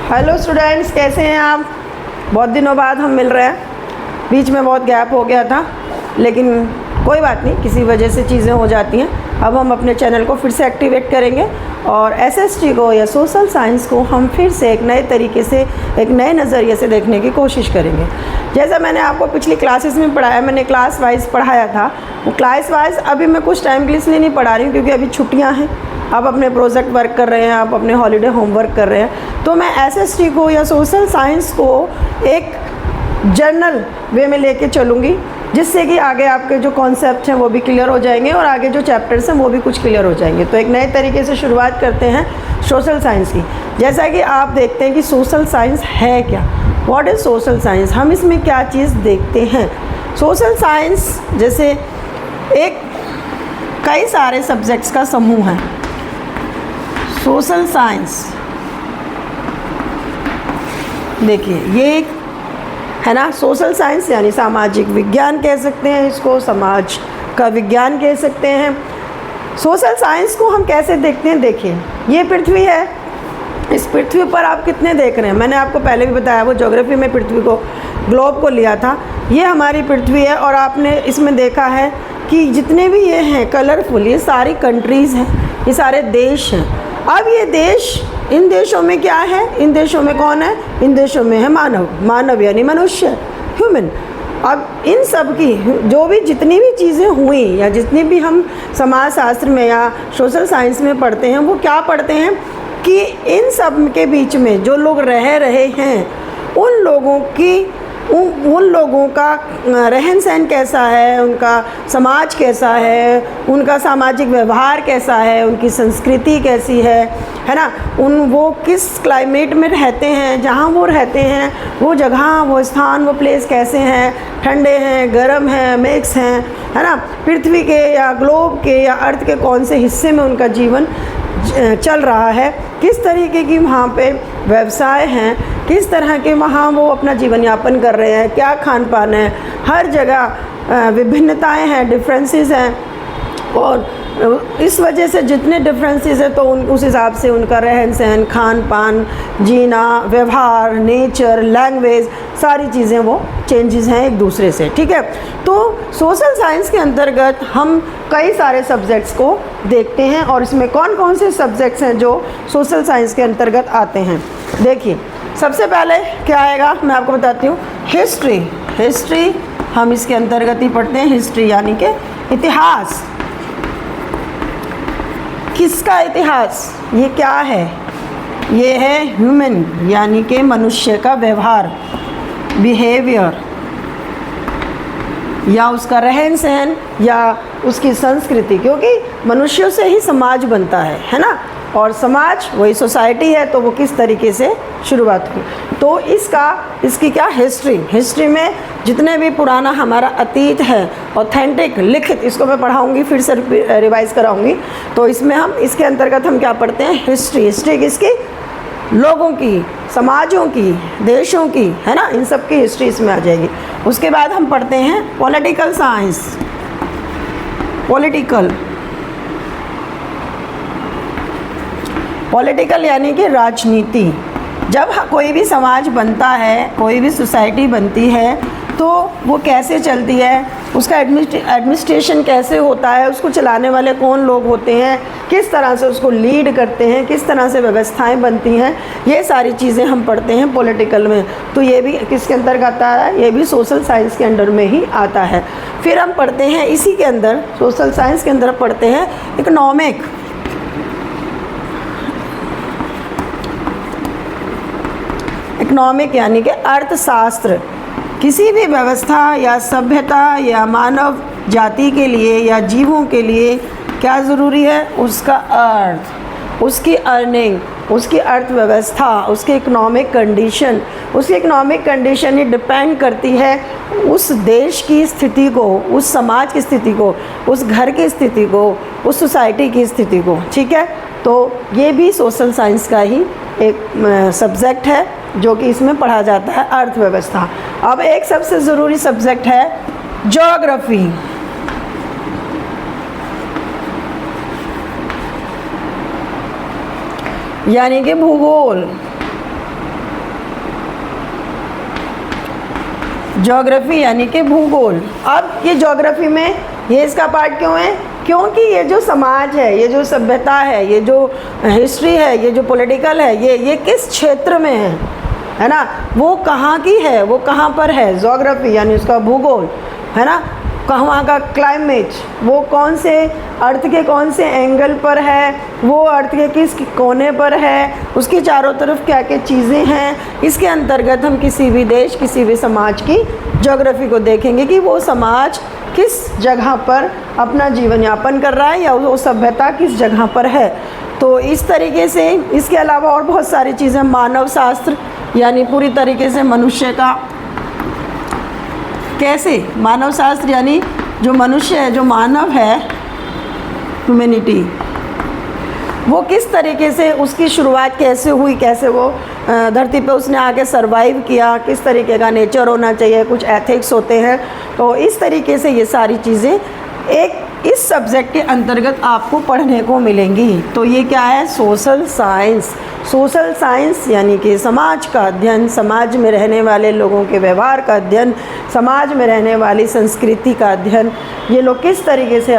Hello students, कैसे हैं आप? बहुत दिनों बाद हम मिल रहे हैं। बीच में बहुत गैप हो गया था, लेकिन कोई बात नहीं, किसी वजह से चीज़ें हो जाती हैं। अब हम अपने चैनल को फिर से एक्टिवेट करेंगे और एसएसटी को या सोशल साइंस को हम फिर से एक नए तरीके से, एक नए नज़रिए से देखने की कोशिश करेंगे। जैसा मैंने आपको पिछली क्लासेस में पढ़ाया, मैंने क्लास वाइज पढ़ाया था। वो क्लास वाइज अभी मैं कुछ टाइम के लिए इसलिए नहीं पढ़ा रही हूँ क्योंकि अभी छुट्टियाँ हैं, आप अपने प्रोजेक्ट वर्क कर रहे हैं, आप अपने हॉलीडे होमवर्क कर रहे हैं। तो मैं एसएसटी को या सोशल साइंस को एक जर्नल वे में लेके चलूँगी, जिससे कि आगे आपके जो कॉन्सेप्ट हैं वो भी क्लियर हो जाएंगे और आगे जो चैप्टर्स हैं वो भी कुछ क्लियर हो जाएंगे। तो एक नए तरीके से शुरुआत करते हैं सोशल साइंस की। जैसा कि आप देखते हैं कि सोशल साइंस है क्या, व्हाट इज़ सोशल साइंस, हम इसमें क्या चीज़ देखते हैं। सोशल साइंस जैसे एक कई सारे सब्जेक्ट्स का समूह है। सोशल साइंस देखिए, ये एक है ना, सोशल साइंस यानी सामाजिक विज्ञान कह सकते हैं इसको, समाज का विज्ञान कह सकते हैं। सोशल साइंस को हम कैसे देखते हैं, देखिए ये पृथ्वी है, इस पृथ्वी पर आप कितने देख रहे हैं। मैंने आपको पहले भी बताया, वो ज्योग्राफी में पृथ्वी को, ग्लोब को लिया था। ये हमारी पृथ्वी है और आपने इसमें देखा है कि जितने भी ये हैं कलरफुल, ये सारी कंट्रीज़ हैं, ये सारे देश हैं। अब ये देश, इन देशों में क्या है, इन देशों में कौन है, इन देशों में है मानव, मानव यानी मनुष्य, ह्यूमन। अब इन सब की जो भी जितनी भी चीज़ें हुई या जितनी भी हम समाज शास्त्र में या सोशल साइंस में पढ़ते हैं, वो क्या पढ़ते हैं कि इन सब के बीच में जो लोग रह रहे हैं, उन लोगों की उन लोगों का रहन सहन कैसा है, उनका समाज कैसा है, उनका सामाजिक व्यवहार कैसा है, उनकी संस्कृति कैसी है ना, वो किस क्लाइमेट में रहते हैं, जहाँ वो रहते हैं वो जगह, वो स्थान, वो प्लेस कैसे हैं, ठंडे हैं, गर्म हैं, मिक्स हैं, है ना, पृथ्वी के या ग्लोब के या अर्थ के कौन से हिस्से में उनका जीवन चल रहा है, किस तरीके की वहाँ पे व्यवसाय हैं, किस तरह के वहाँ वो अपना जीवन यापन कर रहे हैं, क्या खान पान है, हर जगह विभिन्नताएं हैं, डिफरेंसेस हैं। और इस वजह से जितने डिफरेंसेस हैं तो उस हिसाब से उनका रहन सहन, खान पान, जीना, व्यवहार, नेचर, लैंग्वेज, सारी चीज़ें वो चेंजेस हैं एक दूसरे से, ठीक है। तो सोशल साइंस के अंतर्गत हम कई सारे सब्जेक्ट्स को देखते हैं और इसमें कौन कौन से सब्जेक्ट्स हैं जो सोशल साइंस के अंतर्गत आते हैं। देखिए, सबसे पहले क्या आएगा मैं आपको बताती हूँ, हिस्ट्री। हिस्ट्री हम इसके अंतर्गत ही पढ़ते हैं, हिस्ट्री यानी कि इतिहास। किसका इतिहास, ये क्या है, ये है ह्यूमन यानी कि मनुष्य का व्यवहार, बिहेवियर, या उसका रहन सहन या उसकी संस्कृति, क्योंकि मनुष्यों से ही समाज बनता है ना, और समाज वही सोसाइटी है, तो वो किस तरीके से शुरुआत हुई। तो इसकी क्या हिस्ट्री, हिस्ट्री में जितने भी पुराना हमारा अतीत है, ऑथेंटिक लिखित, इसको मैं पढ़ाऊंगी, फिर से रिवाइज कराऊंगी। तो इसमें हम इसके अंतर्गत हम क्या पढ़ते हैं, हिस्ट्री। हिस्ट्री किसकी, लोगों की, समाजों की, देशों की, है ना, इन सब की हिस्ट्री इसमें आ जाएगी। उसके बाद हम पढ़ते हैं पॉलिटिकल साइंस। पॉलिटिकल यानी कि राजनीति। जब कोई भी समाज बनता है, कोई भी सोसाइटी बनती है, तो वो कैसे चलती है, उसका एडमिनिस्ट्रेशन कैसे होता है, उसको चलाने वाले कौन लोग होते हैं, किस तरह से उसको लीड करते हैं, किस तरह से व्यवस्थाएं बनती हैं, ये सारी चीज़ें हम पढ़ते हैं पॉलिटिकल में। तो ये भी किसके अंदर आता है, ये भी सोशल साइंस के अंडर में ही आता है। फिर हम पढ़ते हैं इसी के अंदर, सोशल साइंस के अंदर पढ़ते हैं इकोनॉमिक। इकोनॉमिक यानी कि अर्थशास्त्र। किसी भी व्यवस्था या सभ्यता या मानव जाति के लिए या जीवों के लिए क्या ज़रूरी है, उसका अर्थ, उसकी अर्निंग, उसकी अर्थव्यवस्था, उसकी इकोनॉमिक कंडीशन। उसकी इकोनॉमिक कंडीशन ही डिपेंड करती है उस देश की स्थिति को, उस समाज की स्थिति को, उस घर की स्थिति को, उस सोसाइटी की स्थिति को, ठीक है। तो ये भी सोशल साइंस का ही एक सब्जेक्ट है जो कि इसमें पढ़ा जाता है, अर्थव्यवस्था। अब एक सबसे ज़रूरी सब्जेक्ट है ज्योग्राफी। यानी कि भूगोल। ज्योग्राफी यानी कि भूगोल। अब ये ज्योग्राफी में ये इसका पार्ट क्यों है? क्योंकि ये जो समाज है, ये जो सभ्यता है, ये जो हिस्ट्री है, ये जो पॉलिटिकल है, ये किस क्षेत्र में है ना, वो कहाँ की है, वो कहाँ पर है, ज्योग्राफी यानी उसका भूगोल, है ना, वहाँ का क्लाइमेट, वो कौन से अर्थ के कौन से एंगल पर है, वो अर्थ के किस कोने पर है, उसकी चारों तरफ क्या क्या चीज़ें हैं। इसके अंतर्गत हम किसी भी देश, किसी भी समाज की ज्योग्राफी को देखेंगे कि वो समाज किस जगह पर अपना जीवन यापन कर रहा है या वो सभ्यता किस जगह पर है। तो इस तरीके से इसके अलावा और बहुत सारी चीज़ें, मानव शास्त्र यानी पूरी तरीके से मनुष्य का कैसे, मानव शास्त्र यानी जो मनुष्य है, जो मानव है, ह्यूमैनिटी, वो किस तरीके से, उसकी शुरुआत कैसे हुई, कैसे वो धरती पे उसने आके सरवाइव किया, किस तरीके का नेचर होना चाहिए, कुछ एथिक्स होते हैं। तो इस तरीके से ये सारी चीज़ें एक इस सब्जेक्ट के अंतर्गत आपको पढ़ने को मिलेंगी। तो ये क्या है? Social science. सोशल साइंस यानी कि समाज का अध्ययन, समाज में रहने वाले लोगों के व्यवहार का अध्ययन, समाज में रहने वाली संस्कृति का अध्ययन, ये लोग किस तरीके से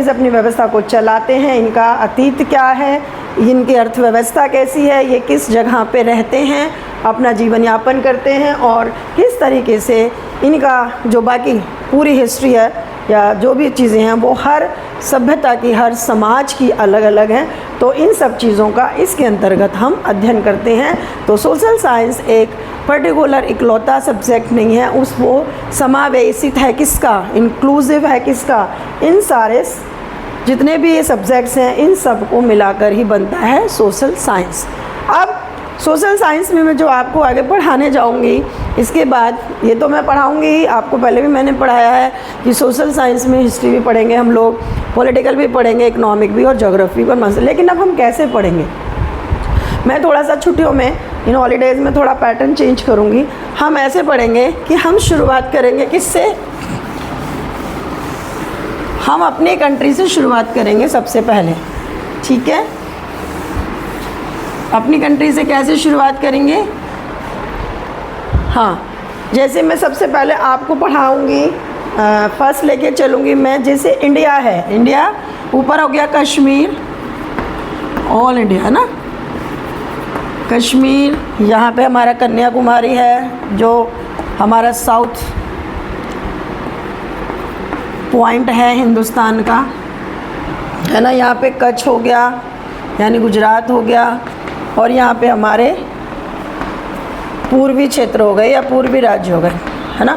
अपनी व्यवस्था को चलाते हैं, इनका अतीत क्या है, इनकी अर्थव्यवस्था कैसी है, ये किस जगह पे रहते हैं, अपना जीवन यापन करते हैं, और किस तरीके से इनका जो बाकी पूरी हिस्ट्री है या जो भी चीज़ें हैं वो हर सभ्यता की, हर समाज की अलग अलग हैं। तो इन सब चीज़ों का इसके अंतर्गत हम अध्ययन करते हैं। तो सोशल साइंस एक पर्टिकुलर इकलौता सब्जेक्ट नहीं है, वो समावेशित है किसका, इंक्लूसिव है किसका, इन सारे जितने भी ये सब्जेक्ट्स हैं इन सब को मिलाकर ही बनता है सोशल साइंस। अब सोशल साइंस में मैं जो आपको आगे पढ़ाने जाऊंगी, इसके बाद ये तो मैं पढ़ाऊंगी ही, आपको पहले भी मैंने पढ़ाया है कि सोशल साइंस में हिस्ट्री भी पढ़ेंगे हम लोग, पॉलिटिकल भी पढ़ेंगे, इकोनॉमिक भी और ज्योग्राफी पर मसले। लेकिन अब हम कैसे पढ़ेंगे? मैं थोड़ा सा छुट्टियों में, इन हॉलीडेज़ में थोड़ा पैटर्न चेंज करूँगी। हम ऐसे पढ़ेंगे कि हम शुरुआत करेंगे किससे? हम अपनी कंट्री से शुरुआत करेंगे सबसे पहले, ठीक है? अपनी कंट्री से कैसे शुरुआत करेंगे? हाँ, जैसे मैं सबसे पहले आपको पढ़ाऊँगी, फर्स्ट लेके चलूँगी मैं, जैसे इंडिया है, इंडिया ऊपर हो गया कश्मीर, ऑल इंडिया है ना, कश्मीर, यहाँ पे हमारा कन्याकुमारी है जो हमारा साउथ पॉइंट है हिंदुस्तान का, है ना, यहाँ पे कच्छ हो गया यानी गुजरात हो गया, और यहाँ पे हमारे पूर्वी क्षेत्र हो गए या पूर्वी राज्य हो गए, है ना।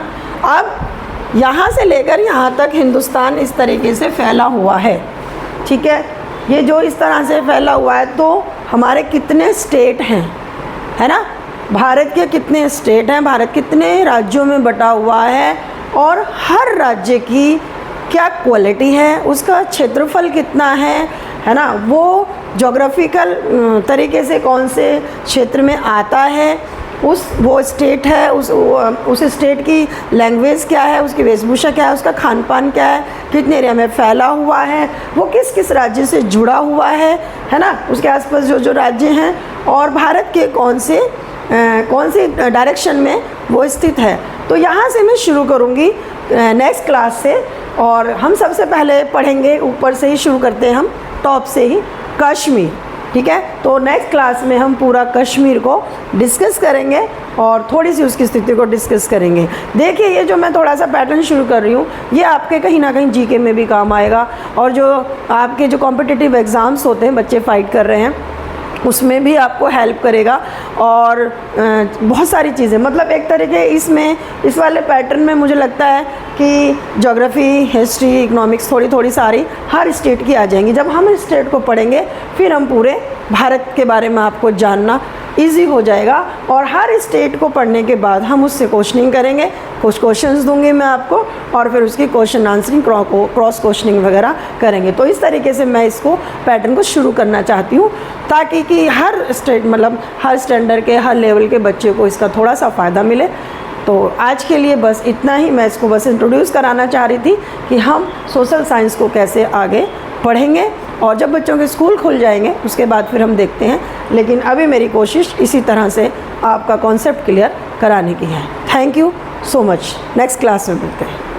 अब यहाँ से लेकर यहाँ तक हिंदुस्तान इस तरीके से फैला हुआ है, ठीक है। ये जो इस तरह से फैला हुआ है, तो हमारे कितने स्टेट हैं, है ना, भारत के कितने स्टेट हैं, भारत कितने राज्यों में बटा हुआ है, और हर राज्य की क्या क्वालिटी है, उसका क्षेत्रफल कितना है ना, वो ज्योग्राफिकल तरीके से कौन से क्षेत्र में आता है, वो स्टेट है, उस स्टेट की लैंग्वेज क्या है, उसकी वेशभूषा क्या है, उसका खान पान क्या है, कितने एरिया में फैला हुआ है, वो किस किस राज्य से जुड़ा हुआ है ना, उसके आसपास जो जो राज्य हैं, और भारत के कौन सी डायरेक्शन में वो स्थित है। तो यहाँ से मैं शुरू करूँगी नेक्स्ट क्लास से, और हम सबसे पहले पढ़ेंगे, ऊपर से ही शुरू करते हैं हम, टॉप से ही, कश्मीर, ठीक है। तो नेक्स्ट क्लास में हम पूरा कश्मीर को डिस्कस करेंगे और थोड़ी सी उसकी स्थिति को डिस्कस करेंगे। देखिए, ये जो मैं थोड़ा सा पैटर्न शुरू कर रही हूँ, ये आपके कहीं ना कहीं जीके में भी काम आएगा, और जो आपके जो कॉम्पिटिटिव एग्ज़ाम्स होते हैं, बच्चे फाइट कर रहे हैं, उसमें भी आपको हेल्प करेगा। और बहुत सारी चीज़ें, मतलब एक तरीके इस वाले पैटर्न में मुझे लगता है कि ज्योग्राफी, हिस्ट्री, इकोनॉमिक्स थोड़ी थोड़ी सारी हर स्टेट की आ जाएंगी। जब हम स्टेट को पढ़ेंगे, फिर हम पूरे भारत के बारे में आपको जानना इजी हो जाएगा, और हर स्टेट को पढ़ने के बाद हम उससे क्वेश्चनिंग करेंगे, कुछ क्वेश्चंस दूंगी मैं आपको, और फिर उसकी क्वेश्चन आंसरिंग, क्रॉस क्वेश्चनिंग वगैरह करेंगे। तो इस तरीके से मैं इसको पैटर्न को शुरू करना चाहती हूँ, ताकि कि हर स्टेट, मतलब हर स्टैंडर्ड के, हर लेवल के बच्चे को इसका थोड़ा सा फ़ायदा मिले। तो आज के लिए बस इतना ही, मैं इसको बस इंट्रोड्यूस कराना चाह रही थी कि हम सोशल साइंस को कैसे आगे पढ़ेंगे, और जब बच्चों के स्कूल खुल जाएंगे उसके बाद फिर हम देखते हैं। लेकिन अभी मेरी कोशिश इसी तरह से आपका कॉन्सेप्ट क्लियर कराने की है। Thank you. So much. Next class में मिलते हैं।